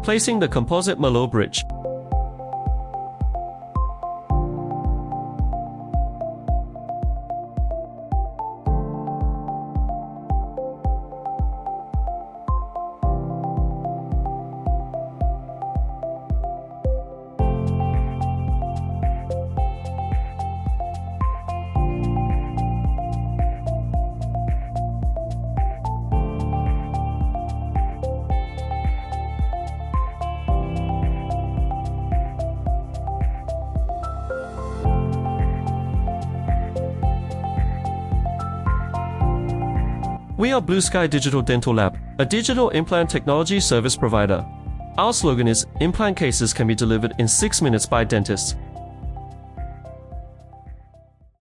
Placing the composite Malo bridge. We are Blue Sky Digital Dental Lab, a digital implant technology service provider. Our slogan is, implant cases can be delivered in 6 minutes by dentists.